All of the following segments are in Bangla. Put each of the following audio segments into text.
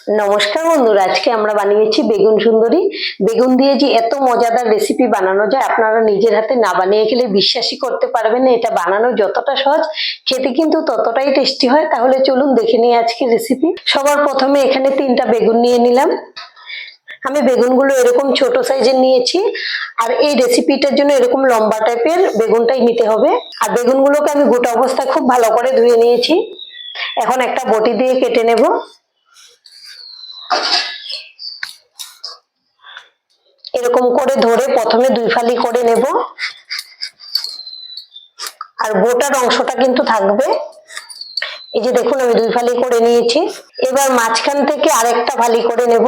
নমস্কার বন্ধুরা, আজকে আমরা বানিয়েছি বেগুন সুন্দরী। বেগুন দিয়ে যে এত মজাদার রেসিপি বানানো যায়, আপনারা নিজের হাতে না বানিয়ে খেলে বিশ্বাসই করতে পারবেন না। এটা বানানো যতটা সহজ, খেতে কিন্তু ততটাই টেস্টি হয়। তাহলে চলুন দেখে নিই আজকে রেসিপি। সবার প্রথমে এখানে 3টা বেগুন নিয়ে নিলাম। আমি বেগুনগুলো এরকম ছোট সাইজের নিয়েছি, আর এই রেসিপিটার জন্য এরকম লম্বা টাইপের বেগুনটাই নিতে হবে। আর বেগুনগুলোকে আমি গোটা অবস্থায় খুব ভালো করে ধুয়ে নিয়েছি। এখন একটা বটি দিয়ে কেটে নেব। এরকম করে ধরে প্রথমে 2 ফালি করে নেব, আর বোটার অংশটা কিন্তু থাকবে। এই যে দেখুন, আমি 2 ফালি করে নিয়েছি। এবার মাঝখান থেকে আরেকটা ফালি করে নেব।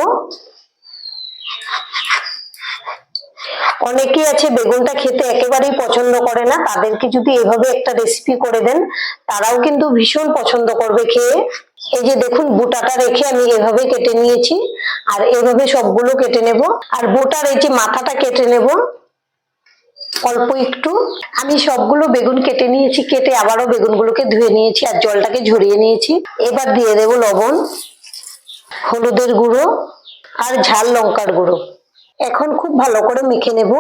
অনেকেই আছে বেগুনটা খেতে একেবারেই পছন্দ করে না, তাদেরকে যদি এভাবে একটা রেসিপি করে দেন, তারাও কিন্তু ভীষণ পছন্দ করবে খেয়ে। এই যে দেখুন, বোটাটা রেখে আমি এভাবে কেটে নিয়েছি, আর এভাবে সবগুলো কেটে নেব। আর বোটার এই যে মাথাটা কেটে নেব অল্প একটু। আমি সবগুলো বেগুন কেটে নিয়েছি, কেটে আবারও বেগুনগুলোকে ধুয়ে নিয়েছি আর জলটাকে ঝরিয়ে নিয়েছি। এবার দিয়ে দেব লবণ, হলুদের গুঁড়ো আর ঝাল লঙ্কার গুঁড়ো। এখন খুব ভালো করে মেখে নেব।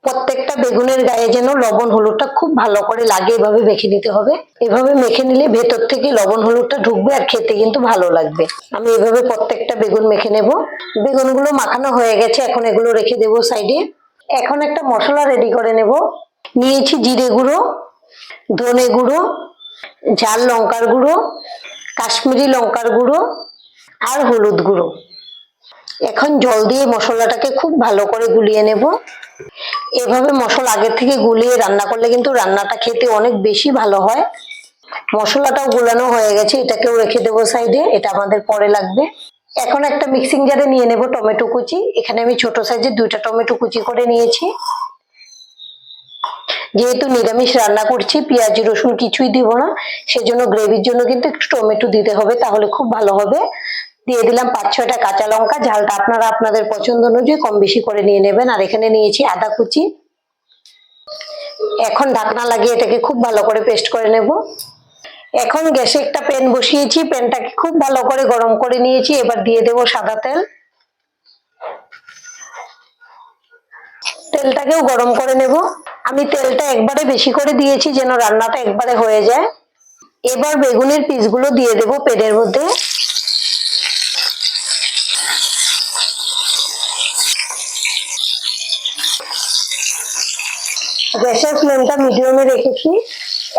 প্রত্যেকটা বেগুনের গায়ে যেন লবণ হলুদটা খুব ভালো করে লাগে, এভাবে মেখে নিতে হবে। এভাবে মেখে নিলে ভেতর থেকে লবণ হলুদটা ঢুকবে আর খেতে কিন্তু ভালো লাগবে। আমি এভাবে প্রত্যেকটা বেগুন মেখে নেব। বেগুনগুলো মাখানো হয়ে গেছে, এখন এগুলো রেখে দেব সাইডে। এখন একটা মশলা রেডি করে নেব। নিয়েছি জিরে গুঁড়ো, ধনে গুঁড়ো, ঝাল লঙ্কার গুঁড়ো, কাশ্মীরি লঙ্কার গুঁড়ো আর হলুদ গুঁড়ো। এখন জল দিয়ে মশলাটাকে খুব ভালো করে গুলিয়ে নেব। এভাবে মশলা আগে থেকে গুলিয়ে রান্না করলে কিন্তু রান্নাটা খেতে অনেক বেশি ভালো হয়। মশলাটাও গুলানো হয়ে গেছে, এটাকেও রেখে দেবো সাইডে, এটা আমাদের পরে লাগবে। এখন একটা মিক্সিং জারে নিয়ে নেব টমেটো কুচি। এখানে আমি ছোট সাইজের 2টা টমেটো কুচি করে নিয়েছি। যেহেতু নিরামিষ রান্না করছি, পেঁয়াজ রসুন কিছুই দিব না, সেজন্য গ্রেভির জন্য কিন্তু একটু টমেটো দিতে হবে, তাহলে খুব ভালো হবে। দিয়ে দিলাম 5-6টা কাঁচা লঙ্কা। ঝালটা আপনারা আপনাদের পছন্দ অনুযায়ী কম বেশি করে নিয়ে নেবেন। আর এখানে নিয়েছি আদা কুচি। এখন ঢাকনা লাগিয়ে এটাকে খুব ভালো করে পেস্ট করে নেব। এখন গ্যাসে একটা প্যান বসিয়েছি, প্যানটাকে খুব ভালো করে গরম করে নিয়েছি। এবার দিয়ে দেব সাদা তেল। তেলটাকেও গরম করে নেব। আমি তেলটা একবারে বেশি করে দিয়েছি যেন রান্নাটা একবারে হয়ে যায়। এবার বেগুনের পিসগুলো দিয়ে দেব প্যানের মধ্যে। গ্যাসের ফ্লেমটা মিডিয়ামে রেখেছি।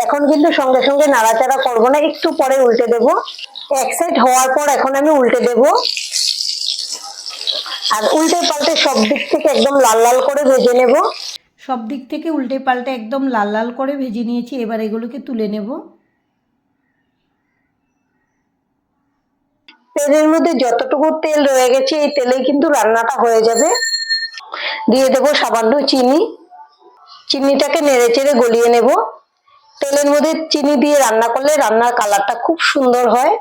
এখন কিন্তু সঙ্গে সঙ্গে নাড়াচাড়া করব না, একটু পরে উল্টে দেব। এক সাইড হওয়ার পর এখন আমি উল্টে দেব, আর উল্টে পাল্টে সব দিক থেকে একদম লাল লাল করে ভেজে নেব। সব দিক থেকে উল্টে পাল্টে একদম লাল লাল করে ভেজে নিয়েছি। এবার এগুলোকে তুলে নেব। তেলের মধ্যে যতটুকু তেল রয়ে গেছে, এই তেলেই কিন্তু রান্নাটা হয়ে যাবে। দিয়ে দেব সামান্য চিনি। চিনিটাকে নেড়ে চেড়ে গলিয়ে নেব। তেলের মধ্যে চিনি দিয়ে রান্না করলে রান্নার কালারটা খুব সুন্দর হয়।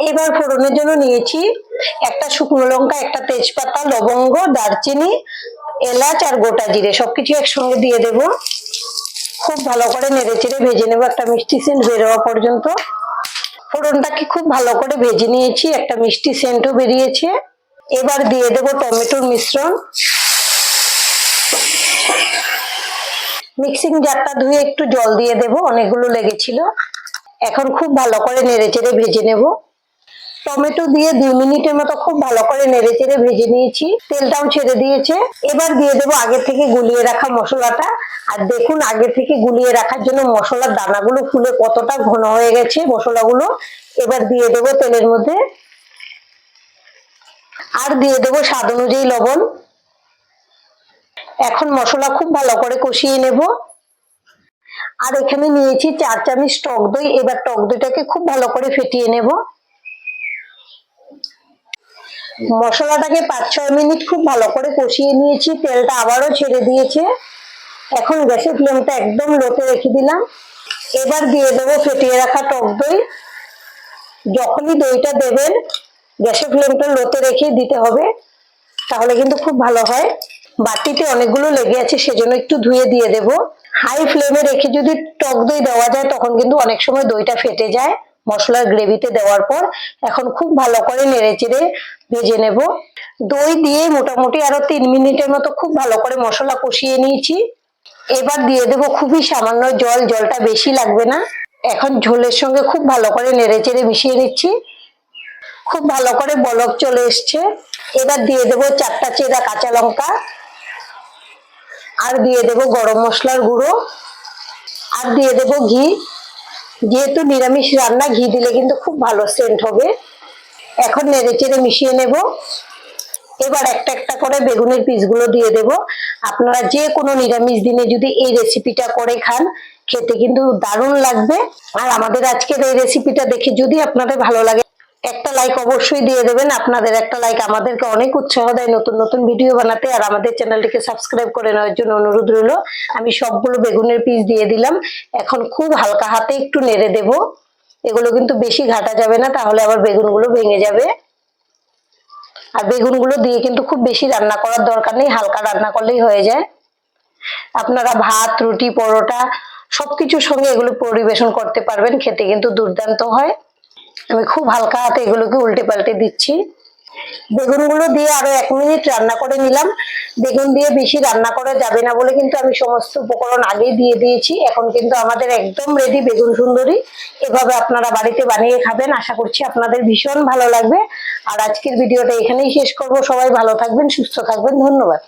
এবার ফোড়নের জন্য নিয়েছি একটা শুকনো লঙ্কা, একটা তেজপাতা, লবঙ্গ, দারচিনি, এলাচ আর গোটা জিরে, সবকিছু একসঙ্গে দিয়ে দেব। খুব ভালো করে নেড়ে চেড়ে ভেজে নেব একটা মিষ্টি সেন্ট বেরোয়া পর্যন্ত। ফোড়নটাকে খুব ভালো করে ভেজে নিয়েছি, একটা মিষ্টি সেন্টও বেরিয়েছে। এবার দিয়ে দেব টমেটোর মিশ্রণ। মিক্সিং জারটা ধুয়ে একটু জল দিয়ে দেব, অনেকগুলো লেগেছিল। এখন খুব ভালো করে নেড়ে চেড়ে ভেজে নেব। টমেটো দিয়ে 2 মিনিটের মতো খুব ভালো করে নেড়ে চেড়ে ভেজে নিয়েছি, তেলটাও ছেড়ে দিয়েছে। এবার দিয়ে দেবো আগে থেকে গুলিয়ে রাখা মশলাটা। আর দেখুন, আগে থেকে গুলিয়ে রাখার জন্য মশলার দানাগুলো ফুলে কতটা ঘন হয়ে গেছে মশলাগুলো। এবার দিয়ে দেবো তেলের মধ্যে, আর দিয়ে দেবো স্বাদ অনুযায়ী লবণ। এখন মশলা খুব ভালো করে কষিয়ে নেব। আর এখানে নিয়েছি 4 চামচ টক দই। এবার টক দইটাকে খুব ভালো করে ফেটিয়ে নেব। মশলাটাকে 5-6 মিনিট খুব ভালো করে কষিয়ে নিয়েছি, তেলটা আবারও ছেড়ে দিয়েছে। এখন গ্যাসের ফ্লেমটা একদম লোতে রেখে দিলাম। এবার দিয়ে দেবো ফেটিয়ে রাখা টক দই। যখনই দইটা দেবেন গ্যাসের ফ্লেমটা লোতে রেখে দিতে হবে, তাহলে কিন্তু খুব ভালো হয়। বাটিতে অনেকগুলো লেগে আছে, সেজন্য একটু ধুয়ে দিয়ে দেব। হাই ফ্লেমে রেখে যদি টক দই দেওয়া যায়, তখন কিন্তু অনেক সময় দইটা ফেটে যায়। মশলার গ্রেভিতে দেওয়ার পর এখন খুব ভালো করে নেড়েচেড়ে ভেজে নেব। দই দিয়ে মোটামুটি আরো 3 মিনিটের মতো খুব ভালো করে মশলা কষিয়ে নিয়েছি। এবার দিয়ে দেব খুবই সামান্য জল, জলটা বেশি লাগবে না। এখন ঝোলের সঙ্গে খুব ভালো করে নেড়েচেড়ে মিশিয়ে নিচ্ছি। খুব ভালো করে বলক চলে এসছে। এবার দিয়ে দেব 4টা চেরা কাঁচা লঙ্কা, আর দিয়ে দেব গরম মশলার গুঁড়ো, আর দিয়ে দেব ঘি। যেহেতু নিরামিষ রান্না, ঘি দিলে কিন্তু খুব ভালো সেন্ট হবে। এখন নেড়েচেড়ে মিশিয়ে নেব। এবার একটা একটা করে বেগুনের পিসগুলো দিয়ে দেব। আপনারা যে কোনো নিরামিষ দিনে যদি এই রেসিপিটা করে খান, খেতে কিন্তু দারুণ লাগবে। আর আমাদের আজকের এই রেসিপিটা দেখে যদি আপনাদের ভালো লাগে, একটা লাইক অবশ্যই দিয়ে দেবেন। আপনাদের একটা লাইক আমাদেরকে অনেক উৎসাহ দেয় নতুন নতুন ভিডিও বানাতে। আর আমাদের চ্যানেলটিকে সাবস্ক্রাইব করে নেওয়ার জন্য অনুরোধ রইল। আমি সবগুলো বেগুনের পিস দিয়ে দিলাম। এখন খুব হালকা হাতে একটু নেড়ে দেব। এগুলো কিন্তু বেশি ঘাটা যাবে না, তাহলে আবার বেগুনগুলো ভেঙে যাবে। আর বেগুনগুলো দিয়ে কিন্তু খুব বেশি রান্না করার দরকার নেই, হালকা রান্না করলেই হয়ে যায়। আপনারা ভাত, রুটি, পরোটা সবকিছুর সঙ্গে এগুলো পরিবেশন করতে পারবেন, খেতে কিন্তু দুর্দান্ত হয়। আমি খুব হালকা হাতে এগুলোকে উল্টে পাল্টে দিচ্ছি। বেগুনগুলো দিয়ে আরো 1 মিনিট রান্না করে নিলাম। বেগুন দিয়ে বেশি রান্না করা যাবে না বলে কিন্তু আমি সমস্ত উপকরণ আগেই দিয়ে দিয়েছি। এখন কিন্তু আমাদের একদম রেডি বেগুন সুন্দরী। এভাবে আপনারা বাড়িতে বানিয়ে খাবেন, আশা করছি আপনাদের ভীষণ ভালো লাগবে। আর আজকের ভিডিওটা এখানেই শেষ করব। সবাই ভালো থাকবেন, সুস্থ থাকবেন, ধন্যবাদ।